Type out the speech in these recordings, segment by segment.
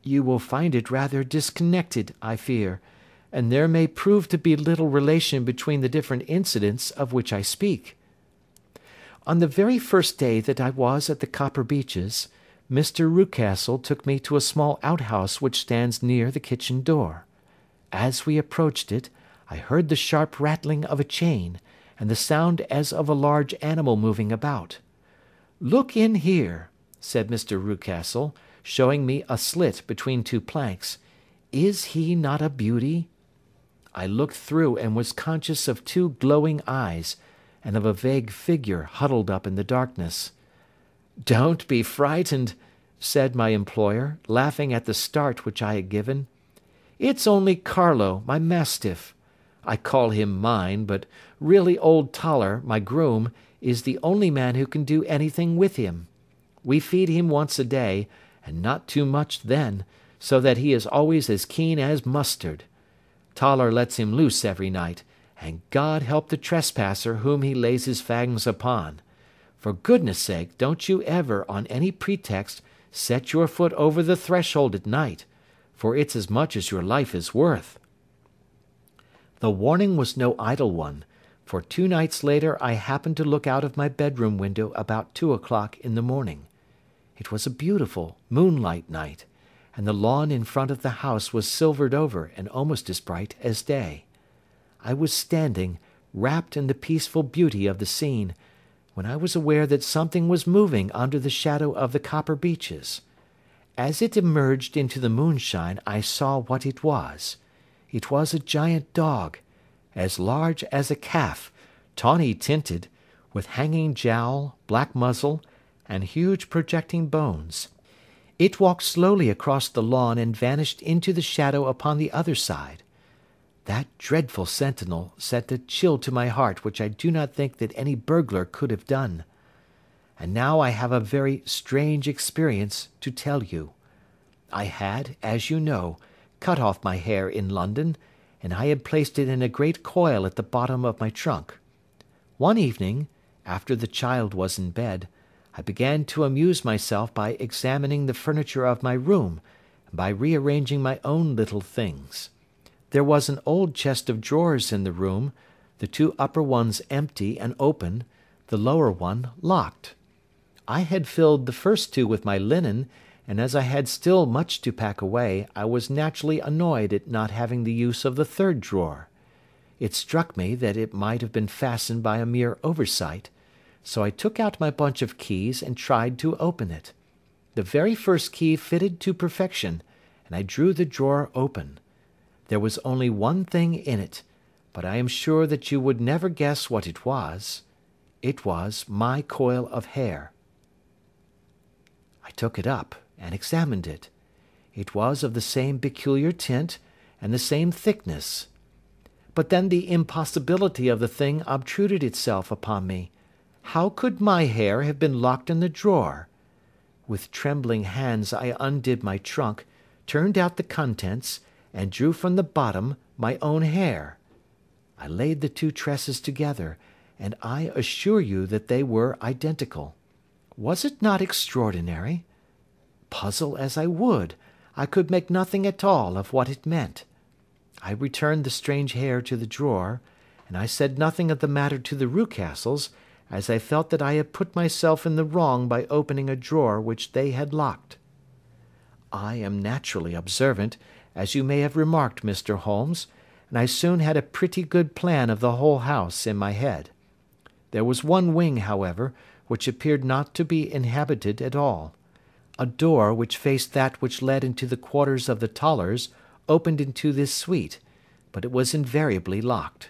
You will find it rather disconnected, I fear, and there may prove to be little relation between the different incidents of which I speak. On the very first day that I was at the Copper Beeches, Mr. Rucastle took me to a small outhouse which stands near the kitchen door. As we approached it, I heard the sharp rattling of a chain, and the sound as of a large animal moving about. "Look in here," said Mr. Rucastle, showing me a slit between two planks. "Is he not a beauty?" I looked through and was conscious of two glowing eyes, and of a vague figure huddled up in the darkness. "Don't be frightened," said my employer, laughing at the start which I had given. "It's only Carlo, my mastiff. I call him mine, but really old Toller, my groom, is the only man who can do anything with him. We feed him once a day, and not too much then, so that he is always as keen as mustard. Toller lets him loose every night, and God help the trespasser whom he lays his fangs upon. For goodness' sake, don't you ever, on any pretext, set your foot over the threshold at night, for it's as much as your life is worth." The warning was no idle one, for 2 nights later I happened to look out of my bedroom window about 2 o'clock in the morning. It was a beautiful moonlight night, and the lawn in front of the house was silvered over and almost as bright as day. I was standing, wrapped in the peaceful beauty of the scene, when I was aware that something was moving under the shadow of the Copper Beeches. As it emerged into the moonshine, I saw what it was. It was a giant dog, as large as a calf, tawny tinted, with hanging jowl, black muzzle, and huge projecting bones. It walked slowly across the lawn and vanished into the shadow upon the other side. That dreadful sentinel sent a chill to my heart which I do not think that any burglar could have done. And now I have a very strange experience to tell you. I had, as you know, cut off my hair in London, and I had placed it in a great coil at the bottom of my trunk. One evening, after the child was in bed, I began to amuse myself by examining the furniture of my room, and by rearranging my own little things. There was an old chest of drawers in the room, the 2 upper ones empty and open, the lower one locked. I had filled the first 2 with my linen, and as I had still much to pack away, I was naturally annoyed at not having the use of the 3rd drawer. It struck me that it might have been fastened by a mere oversight, so I took out my bunch of keys and tried to open it. The very first key fitted to perfection, and I drew the drawer open. There was only one thing in it, but I am sure that you would never guess what it was. It was my coil of hair. I took it up and examined it. It was of the same peculiar tint and the same thickness. But then the impossibility of the thing obtruded itself upon me. How could my hair have been locked in the drawer? With trembling hands I undid my trunk, turned out the contents, and drew from the bottom my own hair. I laid the 2 tresses together, and I assure you that they were identical. Was it not extraordinary? Puzzle as I would, I could make nothing at all of what it meant. I returned the strange hair to the drawer, and I said nothing of the matter to the Rucastles, as I felt that I had put myself in the wrong by opening a drawer which they had locked. I am naturally observant, as you may have remarked, Mr. Holmes, and I soon had a pretty good plan of the whole house in my head. There was one wing, however, which appeared not to be inhabited at all. A door which faced that which led into the quarters of the Tollers opened into this suite, but it was invariably locked.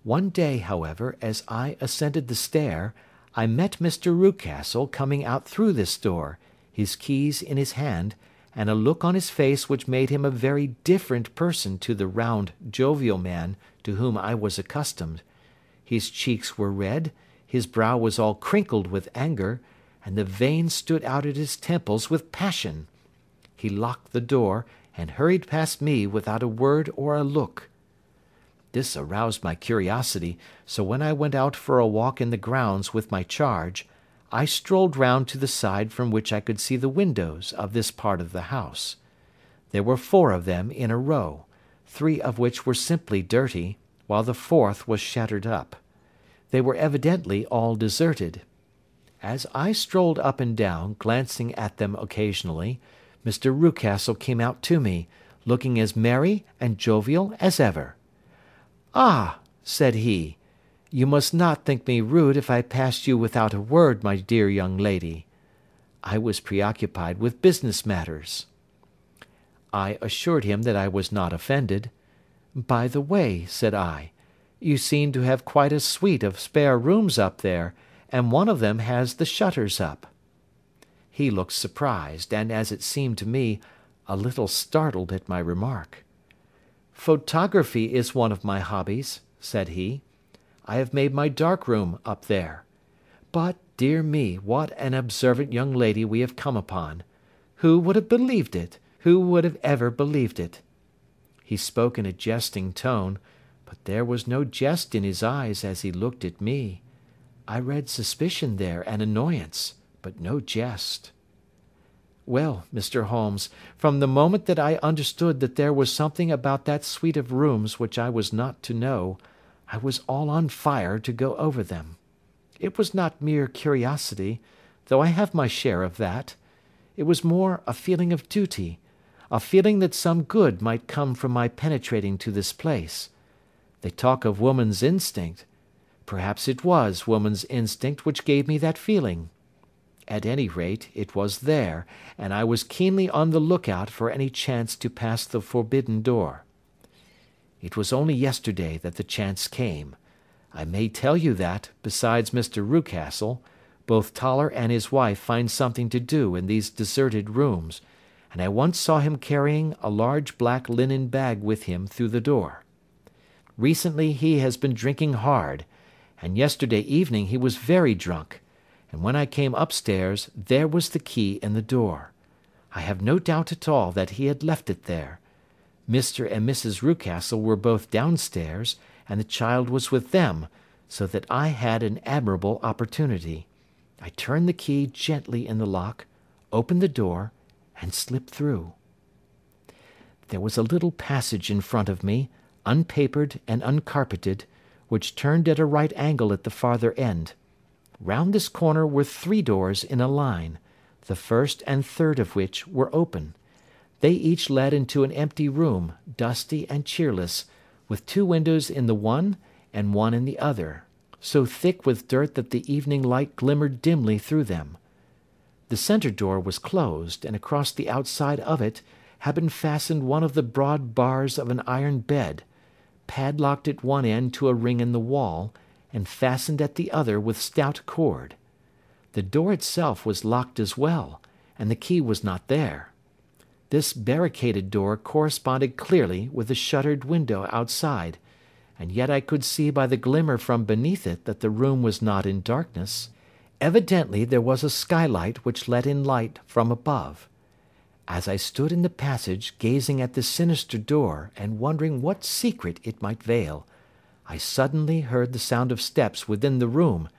One day, however, as I ascended the stair, I met Mr. Rucastle coming out through this door, his keys in his hand, and a look on his face which made him a very different person to the round, jovial man to whom I was accustomed. His cheeks were red, his brow was all crinkled with anger, and the veins stood out at his temples with passion. He locked the door, and hurried past me without a word or a look. This aroused my curiosity, so when I went out for a walk in the grounds with my charge, I strolled round to the side from which I could see the windows of this part of the house. There were 4 of them in a row, 3 of which were simply dirty, while the 4th was shattered up. They were evidently all deserted. As I strolled up and down, glancing at them occasionally, Mr. Rucastle came out to me, looking as merry and jovial as ever. "Ah," said he, "you must not think me rude if I passed you without a word, my dear young lady." I was preoccupied with business matters. I assured him that I was not offended. "By the way," said I, "you seem to have quite a suite of spare rooms up there, and one of them has the shutters up." He looked surprised, and, as it seemed to me, a little startled at my remark. "Photography is one of my hobbies," said he. "I have made my dark room up there. But, dear me, what an observant young lady we have come upon! Who would have believed it? Who would have ever believed it?" He spoke in a jesting tone, but there was no jest in his eyes as he looked at me. I read suspicion there and annoyance, but no jest. "Well, Mr. Holmes, from the moment that I understood that there was something about that suite of rooms which I was not to know, I was all on fire to go over them. It was not mere curiosity, though I have my share of that. It was more a feeling of duty, a feeling that some good might come from my penetrating to this place. They talk of woman's instinct. Perhaps it was woman's instinct which gave me that feeling. At any rate, it was there, and I was keenly on the lookout for any chance to pass the forbidden door. It was only yesterday that the chance came. I may tell you that, besides Mr. Rucastle, both Toller and his wife find something to do in these deserted rooms, and I once saw him carrying a large black linen bag with him through the door. Recently he has been drinking hard, and yesterday evening he was very drunk, and when I came upstairs there was the key in the door. I have no doubt at all that he had left it there. Mr. and Mrs. Rucastle were both downstairs, and the child was with them, so that I had an admirable opportunity. I turned the key gently in the lock, opened the door, and slipped through. There was a little passage in front of me, unpapered and uncarpeted, which turned at a right angle at the farther end. Round this corner were 3 doors in a line, the first and third of which were open. They each led into an empty room, dusty and cheerless, with 2 windows in the one and one in the other, so thick with dirt that the evening light glimmered dimly through them. The centre door was closed, and across the outside of it had been fastened one of the broad bars of an iron bed, padlocked at one end to a ring in the wall, and fastened at the other with stout cord. The door itself was locked as well, and the key was not there. This barricaded door corresponded clearly with the shuttered window outside, and yet I could see by the glimmer from beneath it that the room was not in darkness. Evidently there was a skylight which let in light from above. As I stood in the passage gazing at the sinister door and wondering what secret it might veil, I suddenly heard the sound of steps within the room,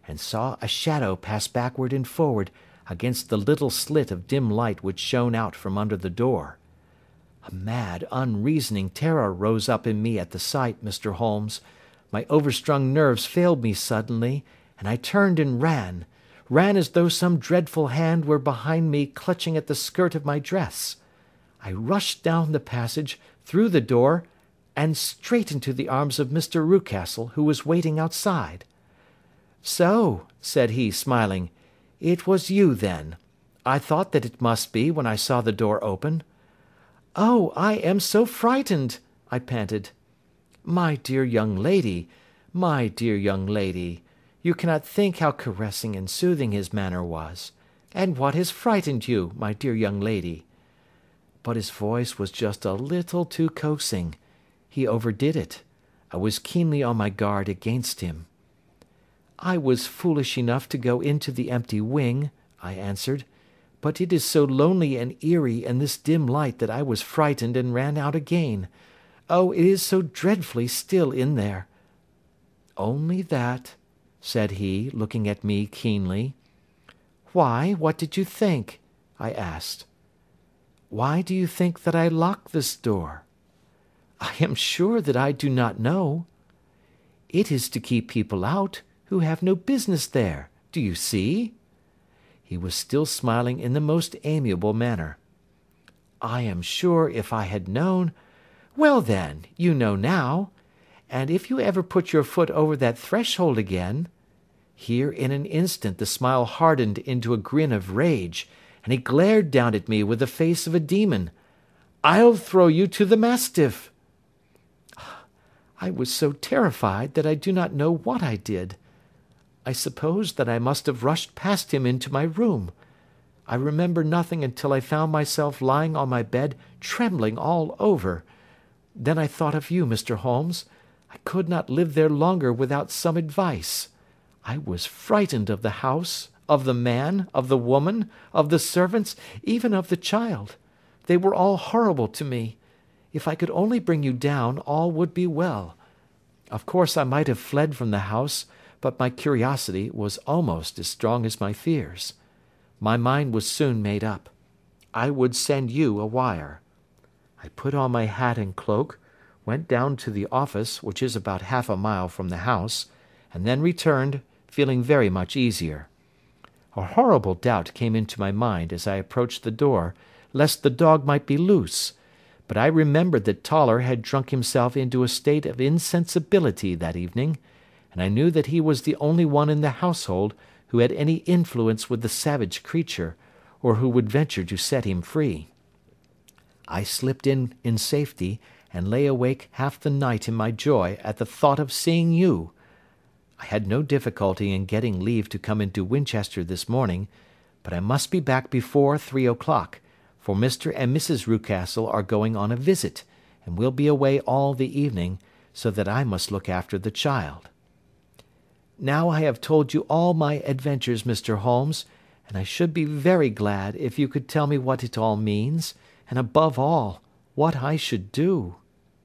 and saw a shadow pass backward and forward against the little slit of dim light which shone out from under the door. A mad, unreasoning terror rose up in me at the sight, Mr. Holmes. My overstrung nerves failed me suddenly, and I turned and ran as though some dreadful hand were behind me clutching at the skirt of my dress. I rushed down the passage, through the door, and straight into the arms of Mr. Rucastle, who was waiting outside. "So," said he, smiling, "it was you, then. I thought that it must be when I saw the door open." "Oh, I am so frightened!" I panted. "My dear young lady, my dear young lady, you cannot think how caressing and soothing his manner was. And what has frightened you, my dear young lady?" But his voice was just a little too coaxing. He overdid it. I was keenly on my guard against him. "I was foolish enough to go into the empty wing," I answered, "but it is so lonely and eerie in this dim light that I was frightened and ran out again. Oh, it is so dreadfully still in there." "Only that?" said he, looking at me keenly. "Why, what did you think?" I asked. Why do you think that I locked this door? I am sure that I do not know. It is to keep people out who have no business there. Do you see?" He was still smiling in the most amiable manner. "I am sure if I had known—" "Well then, you know now. And if you ever put your foot over that threshold again—" Here in an instant the smile hardened into a grin of rage, and he glared down at me with the face of a demon. "I'll throw you to the mastiff." I was so terrified that I do not know what I did. I suppose that I must have rushed past him into my room. I remember nothing until I found myself lying on my bed, trembling all over. Then I thought of you, Mr. Holmes. I could not live there longer without some advice. I was frightened of the house, of the man, of the woman, of the servants, even of the child. They were all horrible to me. If I could only bring you down, all would be well. Of course I might have fled from the house, but my curiosity was almost as strong as my fears. My mind was soon made up. I would send you a wire. I put on my hat and cloak, went down to the office, which is about half a mile from the house, and then returned, feeling very much easier. A horrible doubt came into my mind as I approached the door, lest the dog might be loose, but I remembered that Toller had drunk himself into a state of insensibility that evening, and I knew that he was the only one in the household who had any influence with the savage creature, or who would venture to set him free. I slipped in safety, and lay awake half the night in my joy at the thought of seeing you. I had no difficulty in getting leave to come into Winchester this morning, but I must be back before 3 o'clock, for Mr. and Mrs. Rucastle are going on a visit, and will be away all the evening, so that I must look after the child. Now I have told you all my adventures, Mr. Holmes, and I should be very glad if you could tell me what it all means, and above all, what I should do."